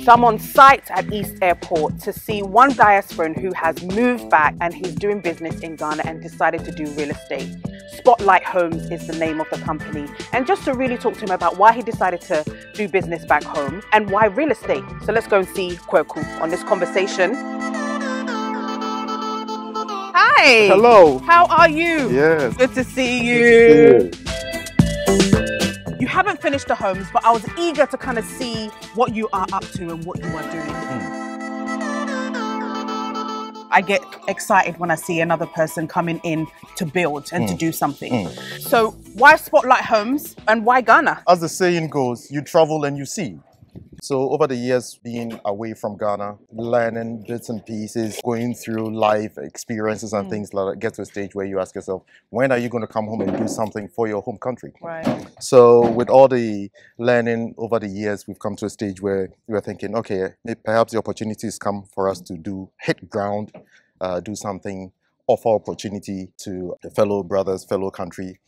So I'm on site at East Airport to see one diasporan who has moved back and he's doing business in Ghana and decided to do real estate. Spotlight Homes is the name of the company. And just to really talk to him about why he decided to do business back home and why real estate. So let's go and see Kweku on this conversation. Hi. Hello. How are you? Yes. Good to see you. Good to see you. You haven't finished the homes, but I was eager to kind of see what you are up to and what you are doing. I get excited when I see another person coming in to build and to do something. So why Spotlight Homes and why Ghana? As the saying goes, you travel and you see. So over the years being away from Ghana, learning bits and pieces, going through life experiences and things like that, get to a stage where you ask yourself, when are you going to come home and do something for your home country? Right. So with all the learning over the years, we've come to a stage where we're thinking, okay, perhaps the opportunities come for us to hit ground, do something, offer opportunity to the fellow brothers, fellow countrymen,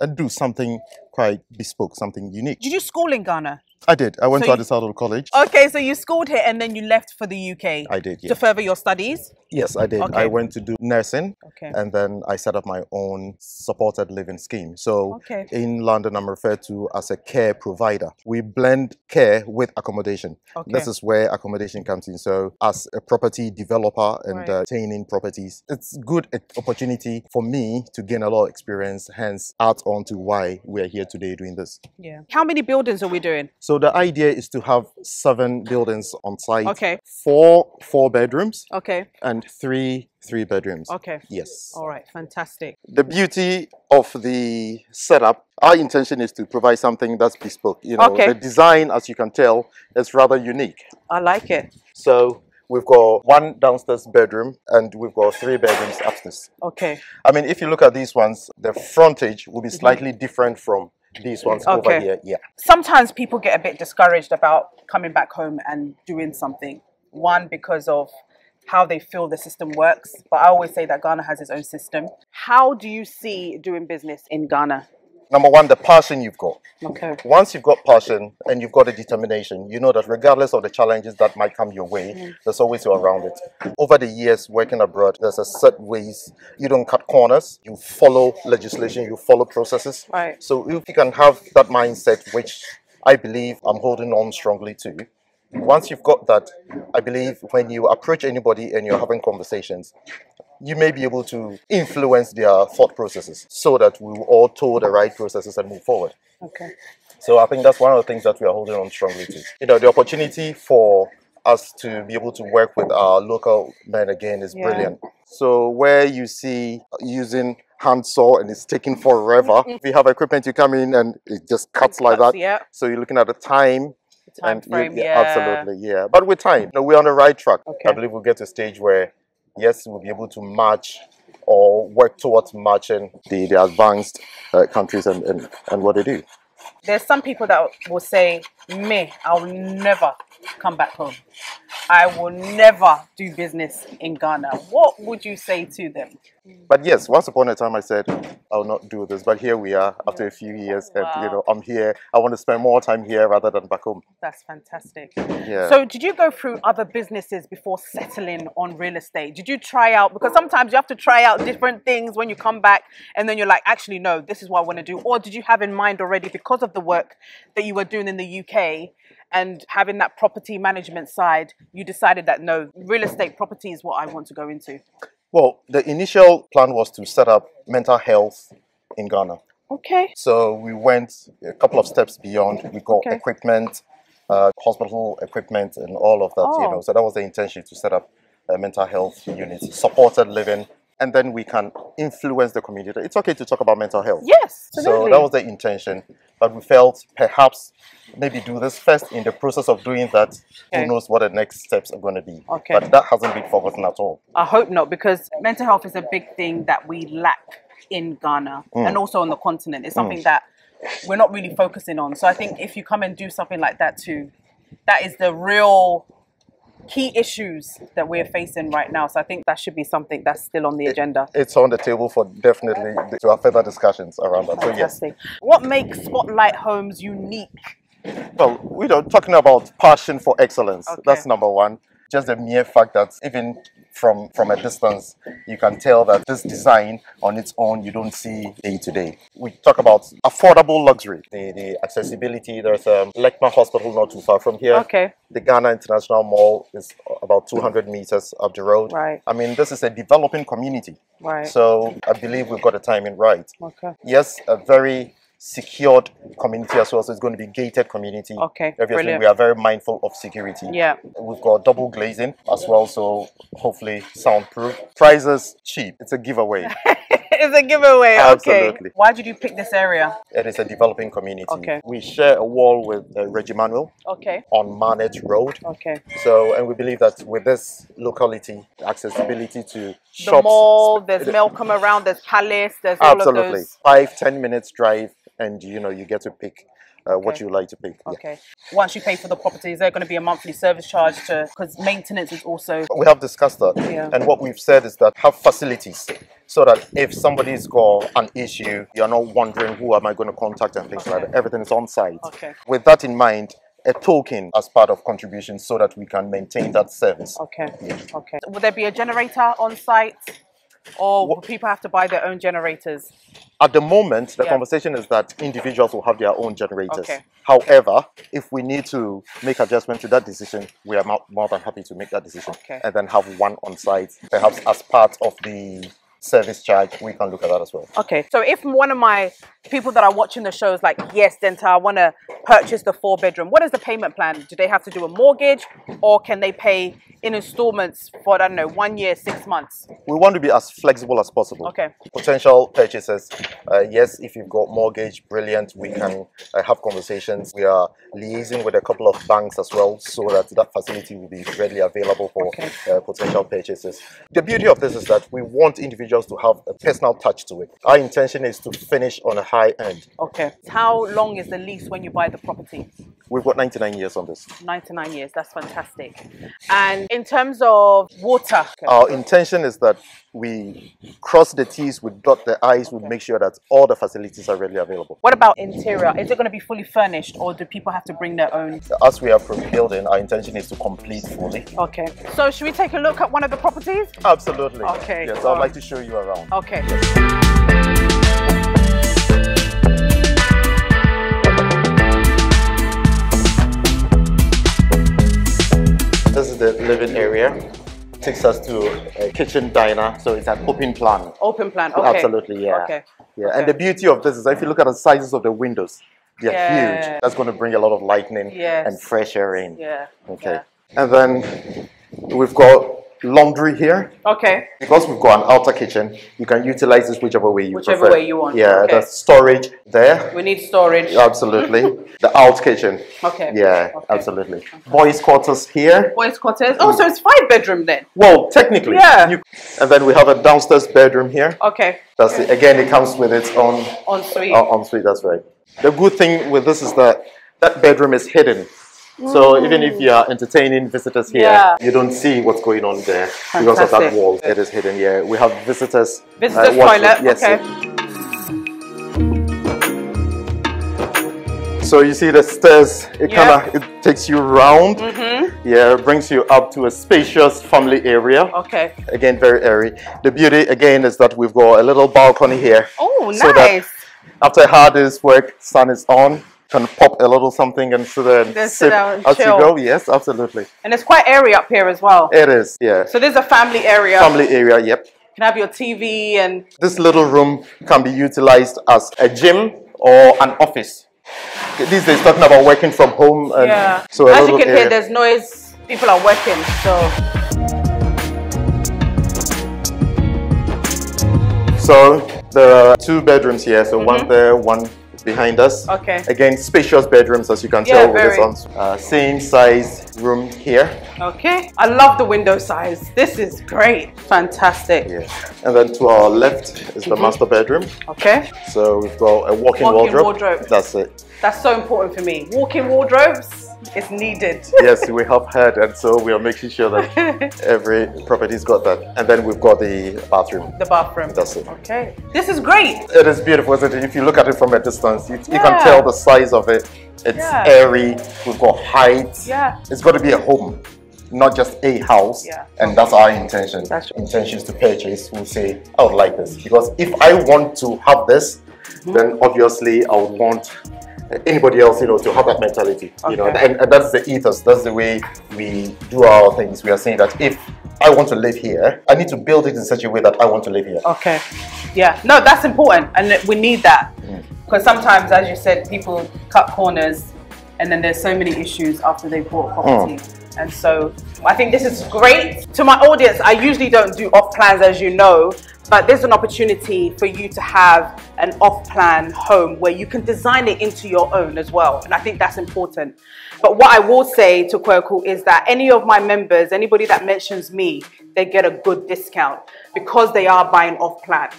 and do something quite bespoke, something unique. Did you school in Ghana? I did. I went to Addis Ababa College. Okay, so you schooled here and then you left for the UK. I did, yeah. To further your studies? Yes, I did. Okay. I went to do nursing, and then I set up my own supported living scheme. So in London, I'm referred to as a care provider. We blend care with accommodation. This is where accommodation comes in. So as a property developer and attaining properties, it's good opportunity for me to gain a lot of experience, hence add on to why we're here today doing this. Yeah. How many buildings are we doing? So the idea is to have 7 buildings on site. Okay. 4 bedrooms. Okay. And 3 bedrooms. Okay. Yes. All right. Fantastic. The beauty of the setup, our intention is to provide something that's bespoke. You know, the design, as you can tell, is rather unique. I like it. So we've got 1 downstairs bedroom and we've got 3 bedrooms upstairs. Okay. I mean, if you look at these ones, the frontage will be slightly different from these ones over here. Yeah. Sometimes people get a bit discouraged about coming back home and doing something. One, because of how they feel the system works. But I always say that Ghana has its own system. How do you see doing business in Ghana? Number 1, the passion you've got. Okay. Once you've got passion and you've got a determination, you know that regardless of the challenges that might come your way, there's always way around it. Over the years working abroad, there's a set ways. You don't cut corners. You follow legislation. You follow processes. Right. So if you can have that mindset, which I believe I'm holding on strongly to, once you've got that, I believe when you approach anybody and you're having conversations, you may be able to influence their thought processes so that we will all toe the right processes and move forward. Okay. So I think that's one of the things that we are holding on strongly to. You know, the opportunity for us to be able to work with our local men again is brilliant. So where you see using handsaw and it's taking forever, if you have equipment, you come in and it just cuts like that. Yeah. So you're looking at the time. Frame, absolutely, yeah. But with time, we're on the right track. Okay. I believe we'll get to a stage where, yes, we'll be able to match or work towards matching the advanced countries and what they do. There's some people that will say, I'll never come back home. I will never do business in Ghana. What would you say to them? But yes, once upon a time I said, I'll not do this. But here we are after a few years. And, you know, I'm here. I want to spend more time here rather than back home. That's fantastic. Yeah. So did you go through other businesses before settling on real estate? Did you try out? Because sometimes you have to try out different things when you come back and then you're like, actually, no, this is what I want to do. Or did you have in mind already because of the work that you were doing in the UK and having that property management side, you decided that no, real estate property is what I want to go into? Well, the initial plan was to set up mental health in Ghana. Okay. So we went a couple of steps beyond. We got equipment, hospital equipment and all of that, you know. So that was the intention, to set up a mental health unit, supported living, and then we can influence the community. It's okay to talk about mental health. Yes, absolutely. So that was the intention. But we felt perhaps maybe do this first. In the process of doing that, who knows what the next steps are going to be. Okay. But that hasn't been forgotten at all. I hope not, because mental health is a big thing that we lack in Ghana and also on the continent. It's something that we're not really focusing on. So I think if you come and do something like that too, that is the real key issues that we're facing right now. So I think that should be something that's still on the agenda. It's on the table for definitely to have further discussions around that. Fantastic. So yes. What makes Spotlight Homes unique Well, we're talking about passion for excellence. Okay. That's number one. Just the mere fact that even from a distance, you can tell that this design on its own, you don't see day to day. We talk about affordable luxury, the accessibility. There's a Lekma Hospital not too far from here. Okay. The Ghana International Mall is about 200 meters up the road. Right. I mean, this is a developing community. Right. So I believe we've got the timing right. Okay. Yes, a very secured community as well, so it's going to be gated community. Okay, obviously brilliant. We are very mindful of security. Yeah, we've got double glazing as well, so hopefully soundproof. Prices cheap, it's a giveaway. It's a giveaway. Absolutely. Okay. Why did you pick this area? It is a developing community. Okay. We share a wall with Reggie Manuel. Okay. On Manet Road. Okay. So, and we believe that with this locality, accessibility to shops. The mall, there's Melcombe around, there's Palace, there's all of those. 5-10 minutes drive, and you get to pick what you like to pick. Okay. Yeah. Once you pay for the property, is there going to be a monthly service charge because maintenance is also... We have discussed that. Yeah. And what we've said is that have facilities so that if somebody's got an issue, you're not wondering who am I going to contact and things like that. Everything is on site. Okay. With that in mind, a token as part of contribution so that we can maintain that service. Okay. Yeah. Okay. Will there be a generator on site? Or will people have to buy their own generators? At the moment, the conversation is that individuals will have their own generators. Okay. However, if we need to make adjustment to that decision, we are more than happy to make that decision. Okay. And then have one on site, perhaps as part of the service charge. We can look at that as well. Okay, so if one of my people that are watching the show is like, yes, Dentaa, I want to purchase the 4-bedroom, what is the payment plan? Do they have to do a mortgage, or can they pay in installments for, I don't know, 1 year, 6 months? We want to be as flexible as possible. Okay. Potential purchases, yes, if you've got mortgage, brilliant, we can have conversations. We are liaising with a couple of banks as well, so that that facility will be readily available for potential purchases. The beauty of this is that we want individuals to have a personal touch to it. Our intention is to finish on a high end. Okay. How long is the lease when you buy the property? We've got 99 years on this. 99 years, that's fantastic. And in terms of water? Our intention is that we cross the T's, we dot the I's, we make sure that all the facilities are readily available. What about interior? Is it going to be fully furnished, or do people have to bring their own? As we are building, our intention is to complete fully. Okay. So should we take a look at one of the properties? Absolutely. Okay. Yes, I'd like to show you around. Okay. This is the living area. Takes us to a kitchen diner, so it's an open plan. Open plan, okay. Absolutely, yeah. Okay. Yeah, and the beauty of this is if you look at the sizes of the windows, they're huge. That's going to bring a lot of lightning and fresh air in. Yeah. Okay. And then we've got laundry here. Okay. Because we've got an outer kitchen, you can utilize this whichever way you prefer. Whichever way you want. Yeah, okay. There's storage there. We need storage. Absolutely. The out kitchen. Okay. Yeah, absolutely. Okay. Boys' quarters here. Boys' quarters. Oh, so it's 5-bedroom then? Well, technically. Yeah. And then we have a downstairs bedroom here. Okay. That's it. Again, it comes with its own ensuite. Ensuite, that's right. The good thing with this is that that bedroom is hidden. So even if you are entertaining visitors here, you don't see what's going on there because of that wall. It is hidden. Yeah, we have visitors. Visitors toilet. Yes, okay. So you see the stairs. It it takes you round. Yeah, it brings you up to a spacious family area. Okay. Again, very airy. The beauty again is that we've got a little balcony here. Oh, nice. So that after a hard day's work, sun is on. Can pop a little something and sit there and sip as you go. Yes, absolutely. And it's quite airy up here as well. It is, yeah. So there's a family area. Family area, yep. You can have your TV and... This little room can be utilized as a gym or an office. These days talking about working from home. And so as you can hear, there's noise. People are working, So there are 2 bedrooms here. So one there, one behind us. Okay. Again, spacious bedrooms, as you can tell with this one. Same size room here. Okay. I love the window size. This is great. Fantastic. Yeah. And then to our left is the master bedroom. Okay. So we've got a walk-in wardrobe. That's it. That's so important for me. Walk-in wardrobes. It's needed. Yes, we have heard, and so we are making sure that every property's got that. And then we've got the bathroom. The bathroom. That's it. Okay. This is great. It is beautiful, isn't it? If you look at it from a distance, you can tell the size of it. It's airy. We've got height. Yeah. It's got to be a home, not just a house. Yeah. And that's our intention. That's true. Intentions to purchase. We'll say, I would like this. Because if I want to have this, then obviously I would want anybody else, to have that mentality. And that's the ethos. That's the way we do our things. We are saying that if I want to live here, I need to build it in such a way that I want to live here. Okay. Yeah. No, that's important, and we need that because sometimes, as you said, people cut corners, and then there's so many issues after they bought property. And so I think this is great. To my audience, I usually don't do off plans, as you know, but there's an opportunity for you to have an off-plan home where you can design it into your own as well. And I think that's important. But what I will say to Kweku is that any of my members, anybody that mentions me, they get a good discount because they are buying off-plan.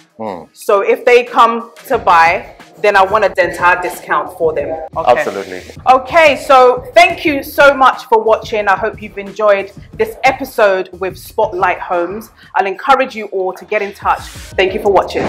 So if they come to buy, then I want a Dentaa discount for them. Okay. Absolutely. Okay, so thank you so much for watching. I hope you've enjoyed this episode with Spotlight Homes. I'll encourage you all to get in touch. Thank you for watching.